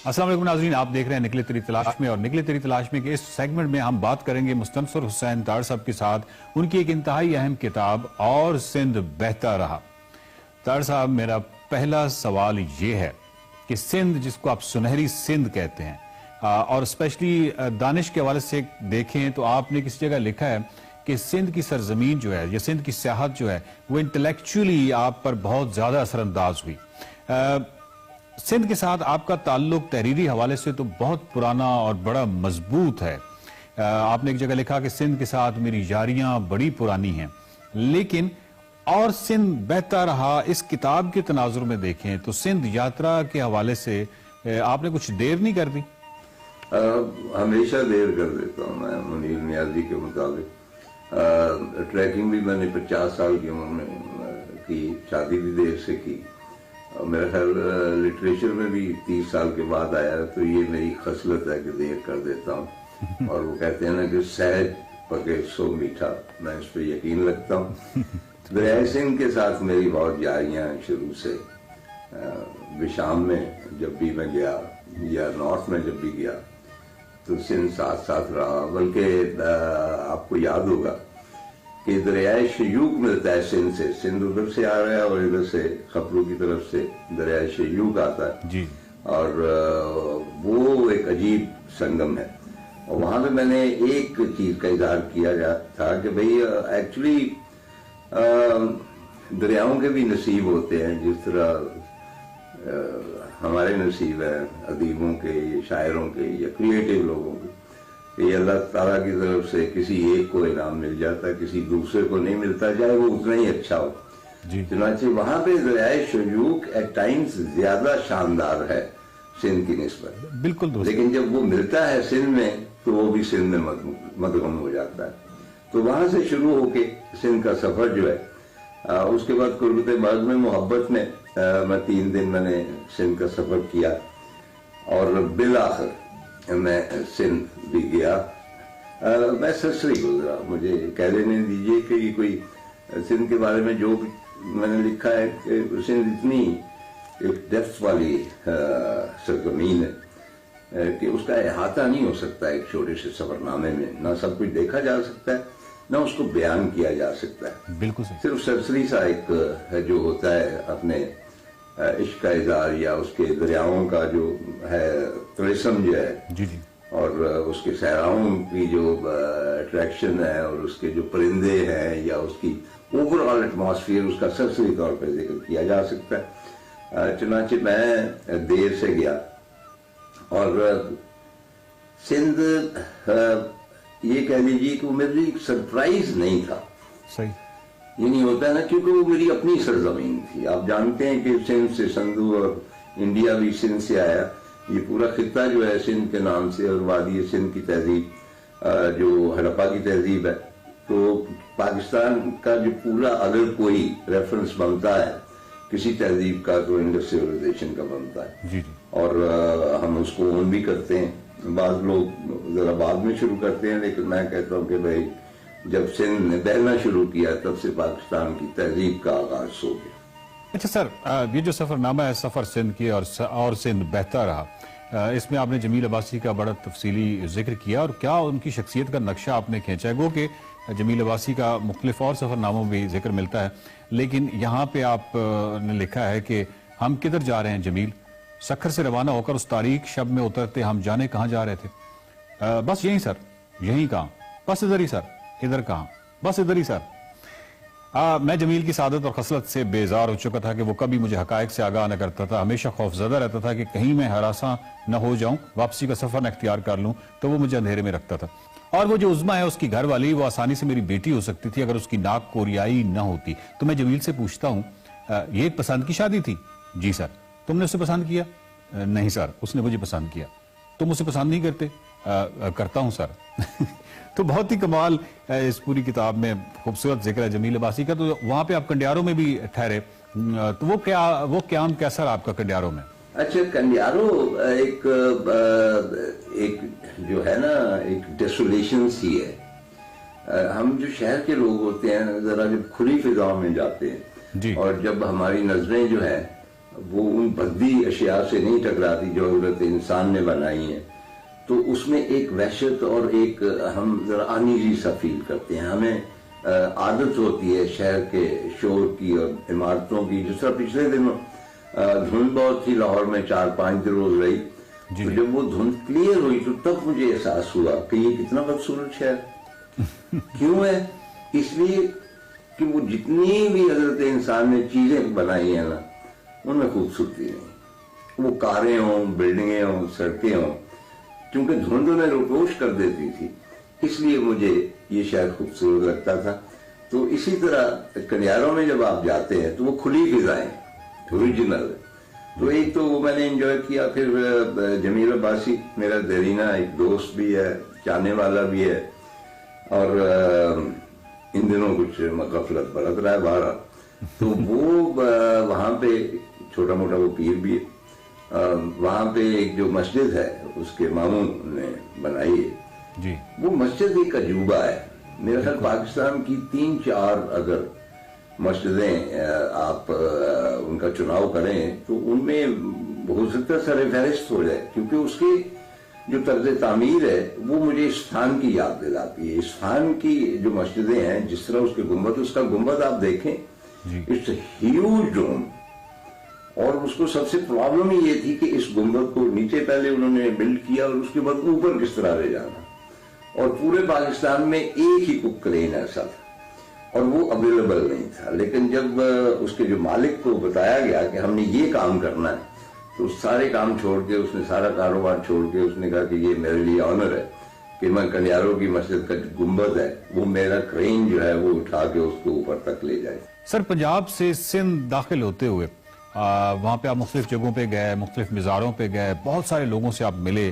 السلام علیکم ناظرین، آپ دیکھ رہے ہیں نکلے تیری تلاش میں، اور نکلے تیری تلاش میں کے اس سیگمنٹ میں ہم بات کریں گے مستنصر حسین تار صاحب کے ساتھ ان کی ایک انتہائی اہم کتاب اور سندھ بہتا رہا۔ تار صاحب، میرا پہلا سوال یہ ہے کہ سندھ جس کو آپ سنہری سندھ کہتے ہیں، اور اسپیشلی دانش کے حوالے سے دیکھیں تو آپ نے کسی جگہ لکھا ہے کہ سندھ کی سرزمین جو ہے یا سندھ کی سیاحت جو ہے وہ انٹلیکچولی آپ پر بہت زیادہ اثر انداز ہوئی۔ سندھ کے ساتھ آپ کا تعلق تحریری حوالے سے تو بہت پرانا اور بڑا مضبوط ہے۔ آپ نے ایک جگہ لکھا کہ سندھ کے ساتھ میری یاریاں بڑی پرانی ہیں، لیکن اور سندھ بہتا رہا اس کتاب کے تناظر میں دیکھیں تو سندھ یاترا کے حوالے سے آپ نے کچھ دیر نہیں کر دی؟ ہمیشہ دیر کر دیتا ہوں میں منیر نیازی کے مطابق۔ ٹریکنگ بھی میں نے 50 سال کی عمر میں کی، شادی بھی دیر سے کی، میرا خیال لٹریچر میں بھی 30 سال کے بعد آیا، تو یہ میری خصلت ہے کہ دیر کر دیتا ہوں۔ اور وہ کہتے ہیں نا کہ سہج پکے سو میٹھا، میں اس پہ یقین رکھتا ہوں۔ دریائے سندھ کے ساتھ میری بہت یاریاں شروع سے، بشام میں جب بھی میں گیا یا نارتھ میں جب بھی گیا تو سندھ ساتھ ساتھ رہا۔ بلکہ آپ کو یاد ہوگا کہ دریائے شیوک ملتا ہے سندھ سے، سندھ ادھر سے آ رہا ہے اور ادھر سے خپرو کی طرف سے دریائے شیوک آتا ہے جی، اور وہ ایک عجیب سنگم ہے۔ اور وہاں پہ میں نے ایک چیز کا اظہار کیا تھا کہ بھئی ایکچولی دریاؤں کے بھی نصیب ہوتے ہیں، جس طرح ہمارے نصیب ہیں ادیبوں کے، شاعروں کے یا کریٹو لوگوں کے، کہ اللہ تعالیٰ کی طرف سے کسی ایک کو انعام مل جاتا ہے، کسی دوسرے کو نہیں ملتا، چاہے وہ اتنا ہی اچھا ہو۔ چنانچہ وہاں پہ دریائے شیوک ایٹ ٹائمز زیادہ شاندار ہے سندھ کی نسبت، بالکل درست، لیکن لیکن جب وہ ملتا ہے سندھ میں تو وہ بھی سندھ میں مدغم ہو جاتا ہے۔ تو وہاں سے شروع ہو کے سندھ کا سفر جو ہے، اس کے بعد قربت باغ میں محبت میں میں 3 دن میں نے سندھ کا سفر کیا، اور بالآخر میں سندھ بھی گیا۔ میں سرسری گزرا، مجھے کہہ لینے دیجئے کہ یہ کوئی سندھ کے بارے میں جو میں نے لکھا ہے کہ سندھ اتنی ایک ڈیپتھ والی سرزمین ہے کہ اس کا احاطہ نہیں ہو سکتا ایک چھوٹے سے سفر نامے میں، نہ سب کچھ دیکھا جا سکتا ہے نہ اس کو بیان کیا جا سکتا ہے۔ بالکل صرف سرسری سا ایک جو ہوتا ہے اپنے عشق کا اظہار یا اس کے دریاؤں کا جو ہے طلسم جو ہے، جی جی، اور اس کے صحراؤں کی جو اٹریکشن ہے اور اس کے جو پرندے ہیں یا اس کی اوور آل ایٹماسفیئر، اس کا سرسری طور پہ ذکر کیا جا سکتا ہے۔ چنانچہ میں دیر سے گیا، اور سندھ یہ کہہ لیجیے کہ وہ میرے لیے سرپرائز نہیں تھا۔ صحیح، یہ نہیں ہوتا ہے نا، کیونکہ وہ میری اپنی سرزمین تھی۔ آپ جانتے ہیں کہ سندھ سے سندھو، اور انڈیا بھی سندھ سے آیا، یہ پورا خطہ جو ہے سندھ کے نام سے، اور وادی سندھ کی تہذیب جو ہڑپا کی تہذیب ہے، تو پاکستان کا جو پورا اگر کوئی ریفرنس بنتا ہے کسی تہذیب کا تو انڈس سیولائزیشن کا بنتا ہے، جی جی، اور ہم اس کو اون بھی کرتے ہیں۔ بعض لوگ ذرا بعد میں شروع کرتے ہیں، لیکن میں کہتا ہوں کہ بھائی جب سندھ نے بہنا شروع کیا تب سے پاکستان کی تہذیب کا آغاز ہو گیا۔ اچھا سر، یہ جو سفر نامہ ہے سفر سندھ کی اور سندھ بہتا رہا، اس میں آپ نے جمیل عباسی کا بڑا تفصیلی ذکر کیا، اور کیا ان کی شخصیت کا نقشہ آپ نے کھینچا ہے۔ گو کہ جمیل عباسی کا مختلف اور سفر ناموں میں بھی ذکر ملتا ہے، لیکن یہاں پہ آپ نے لکھا ہے کہ ہم کدھر جا رہے ہیں جمیل، سکھر سے روانہ ہو کر اس تاریک شب میں اترتے ہم جانے کہاں جا رہے تھے، بس یہیں سر، یہیں کہاں، بس ادھر ہی سر، ادھر کہاں، بس ادھر ہی سر۔ میں جمیل کی سعادت اور خصلت سے بیزار ہو چکا تھا کہ وہ کبھی مجھے حقائق سے آگاہ نہ کرتا تھا، ہمیشہ خوف زدہ رہتا تھا کہ کہیں میں ہراساں نہ ہو جاؤں، واپسی کا سفر نہ اختیار کر لوں، تو وہ مجھے اندھیرے میں رکھتا تھا۔ اور وہ جو عظمہ ہے اس کی گھر والی، وہ آسانی سے میری بیٹی ہو سکتی تھی اگر اس کی ناک کوریائی نہ ہوتی۔ تو میں جمیل سے پوچھتا ہوں، یہ ایک پسند کی شادی تھی؟ جی سر۔ تم نے اسے پسند کیا؟ نہیں سر، اس نے مجھے پسند کیا۔ تم اسے پسند نہیں کرتے؟ کرتا ہوں سر۔ تو بہت ہی کمال اس پوری کتاب میں خوبصورت ذکر ہے جمیل عباسی کا۔ تو وہاں پہ آپ کنڈیاروں میں بھی ٹھہرے، تو وہ قیام کیسا رہا آپ کا کنڈیاروں میں؟ اچھا، کنڈیارو ایک جو ہے نا ایک ڈیسولیشن سی ہے۔ ہم جو شہر کے لوگ ہوتے ہیں ذرا جب کھلی فضاؤں میں جاتے ہیں، جی، اور جب ہماری نظریں جو ہیں وہ ان بدی اشیاء سے نہیں ٹکراتی جو حضرت انسان نے بنائی ہیں، تو اس میں ایک وحشت اور ایک ہم ذرا انیزی سا فیل کرتے ہیں. ہمیں عادت ہوتی ہے شہر کے شور کی اور عمارتوں کی. جس طرح پچھلے دنوں دھند بہت تھی لاہور میں، 4-5 روز رہی. تو جب وہ دھند کلیئر ہوئی تو تب مجھے احساس ہوا کہ یہ کتنا بدصورت شہر کیوں ہے. اس لیے کہ وہ جتنی بھی حضرت انسان نے چیزیں بنائی ہیں نا، ان میں خوبصورتی نہیں. وہ کاریں ہوں، بلڈنگیں ہوں، سڑکیں ہوں، کیونکہ دھند میں روپوش کر دیتی تھی، اس لیے مجھے یہ شہر خوبصورت لگتا تھا. تو اسی طرح کنیاروں میں جب آپ جاتے ہیں تو وہ کھلی فضائیں اوریجنل. تو ایک تو وہ میں نے انجوائے کیا. پھر جمیل عباسی میرا دیرینہ ایک دوست بھی ہے، چاہنے والا بھی ہے، اور ان دنوں کچھ غفلت برت رہا ہے باہر. تو وہ وہاں پہ چھوٹا موٹا وہ پیر بھی ہے. وہاں پہ ایک جو مسجد ہے اس کے ماموں نے بنائی ہے جی. وہ مسجد ایک عجوبہ ہے. میرے خیال پاکستان کی 3-4 اگر مسجدیں آپ ان کا چناؤ کریں تو ان میں ہو سکتا ہے سر فہرست ہو جائے، کیونکہ اس کی جو طرز تعمیر ہے وہ مجھے اصفہان کی یاد دلاتی ہے. اصفہان کی جو مسجدیں ہیں، جس طرح اس کے گنبد، اس کا گنبد آپ دیکھیں، اٹس اے ہیوج ڈوم. اور اس کو سب سے پرابلم ہی یہ تھی کہ اس گنبد کو نیچے پہلے انہوں نے بلڈ کیا اور اس کے بعد اوپر کس طرح لے جانا. اور پورے پاکستان میں ایک ہی کوک کرین ایسا تھا اور وہ اویلیبل نہیں تھا. لیکن جب اس کے جو مالک کو بتایا گیا کہ ہم نے یہ کام کرنا ہے تو سارے کام چھوڑ کے، اس نے سارا کاروبار چھوڑ کے، اس نے کہا کہ یہ میرے لیے آنر ہے کہ میں کنیاروں کی مسجد کا گنبد ہے وہ میرا کرین جو ہے وہ اٹھا کے اس کو اوپر تک لے جائے. سر، پنجاب سے سندھ داخل ہوتے ہوئے وہاں پہ آپ مختلف جگہوں پہ گئے، مختلف مزاروں پہ گئے، بہت سارے لوگوں سے آپ ملے.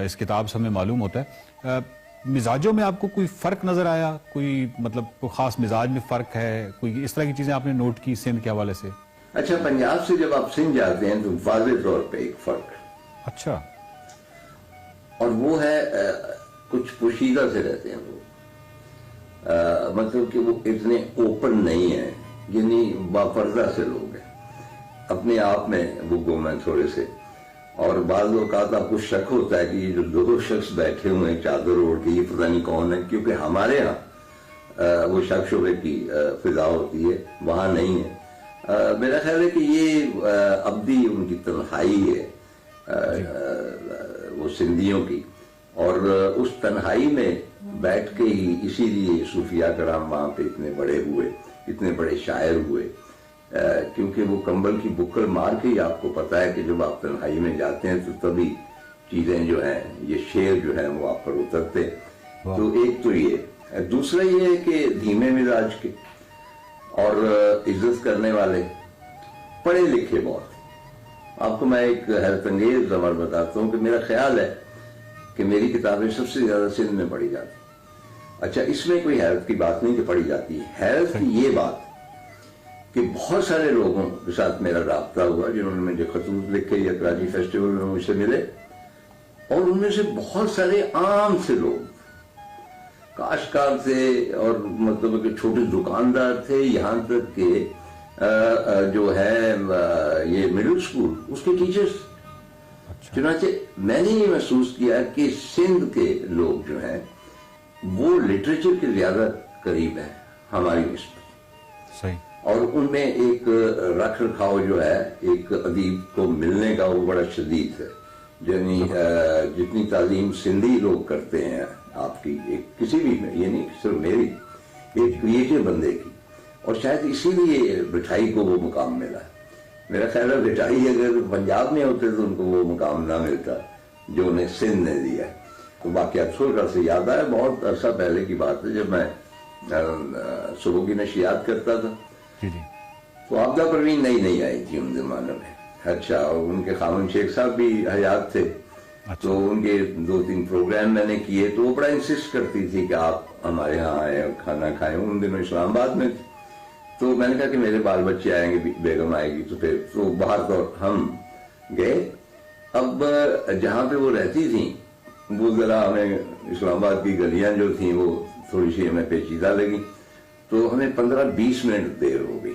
اس کتاب سے ہمیں معلوم ہوتا ہے. مزاجوں میں آپ کو کوئی فرق نظر آیا؟ کوئی مطلب کوئی خاص مزاج میں فرق ہے؟ کوئی اس طرح کی چیزیں آپ نے نوٹ کی سندھ کے حوالے سے؟ اچھا، پنجاب سے جب آپ سندھ جاتے ہیں تو واضح طور پہ ایک فرق. اچھا. اور وہ ہے کچھ پوشیدہ سے رہتے ہیں وہ. مطلب کہ وہ اتنے اوپن نہیں ہیں، یعنی باپردہ سے لوگ ہیں اپنے آپ میں. وہ گم ہیں تھوڑے سے. اور بعض اوقات آپ کو شک ہوتا ہے کہ یہ جو 2 شخص بیٹھے ہوئے ہیں چادر اوڑھ کے، یہ پتہ نہیں کون ہے، کیونکہ ہمارے ہاں وہ شک شبے کی فضا ہوتی ہے، وہاں نہیں ہے. میرا خیال ہے کہ یہ ابدی ان کی تنہائی ہے وہ سندھیوں کی. اور اس تنہائی میں بیٹھ کے ہی اسی لیے صوفیاء کرام وہاں پہ اتنے بڑے ہوئے، اتنے بڑے شاعر ہوئے، کیونکہ وہ کمبل کی بکل مار کے ہی آپ کو پتا ہے کہ جب آپ تنہائی میں جاتے ہیں تو تبھی چیزیں جو ہیں، یہ شعر جو ہیں وہ آپ پر اترتے. تو ایک تو یہ. دوسرا یہ ہے کہ دھیمے مزاج کے اور عزت کرنے والے، پڑھے لکھے بہت. آپ کو میں ایک حیرت انگیز خبر بتاتا ہوں کہ میرا خیال ہے کہ میری کتابیں سب سے زیادہ سندھ میں پڑھی جاتی. اچھا، اس میں کوئی حیرت کی بات نہیں کہ پڑھی جاتی ہے. حیرت کی یہ بات کہ بہت سارے لوگوں کے ساتھ میرا رابطہ ہوا جنہوں نے مجھے خطوط لکھے یا کراچی فیسٹیول میں مجھ سے ملے، اور ان میں سے بہت سارے عام سے لوگ، کاشتکار تھے اور مطلب کہ چھوٹے دکاندار تھے، یہاں تک کہ جو ہے یہ مڈل سکول اس کے ٹیچرز. چنانچہ میں نے یہ محسوس کیا کہ سندھ کے لوگ جو ہیں وہ لٹریچر کے زیادہ قریب ہیں ہماری نسبت. صحیح. اور ان میں ایک رکھ رکھاؤ جو ہے ایک ادیب کو ملنے کا وہ بڑا شدید ہے. یعنی جتنی تعلیم سندھی لوگ کرتے ہیں آپ کی، ایک کسی بھی میں، یہ نہیں صرف میری، ایک کریٹو بندے کی، اور شاید اسی لیے بٹھائی کو وہ مقام ملا. میرا خیال ہے بٹھائی اگر پنجاب میں ہوتے تو ان کو وہ مقام نہ ملتا جو انہیں سندھ نے دیا. تو واقعات چھوڑ کر سے یاد آیا، بہت عرصہ پہلے کی بات ہے، جب میں صبح کی نشریات کرتا تھا تو آبدہ پروین نئی آئی تھی ان زمانوں میں. اچھا، ان کے خامن شیخ صاحب بھی حیات تھے. تو ان کے 2-3 پروگرام میں نے کیے تو وہ بڑا انسسٹ کرتی تھی کہ آپ ہمارے ہاں آئیں اور کھانا کھائیں. ان دنوں اسلام آباد میں تھے. تو میں نے کہا کہ میرے بال بچے آئیں گے، بیگم آئے گی، تو پھر تو باہر تو ہم گئے. اب جہاں پہ وہ رہتی تھیں وہ ذرا ہمیں اسلام آباد کی گلیاں جو تھیں وہ تھوڑی سی ہمیں پیچیدہ لگی، تو ہمیں 15-20 منٹ دیر ہو گئی.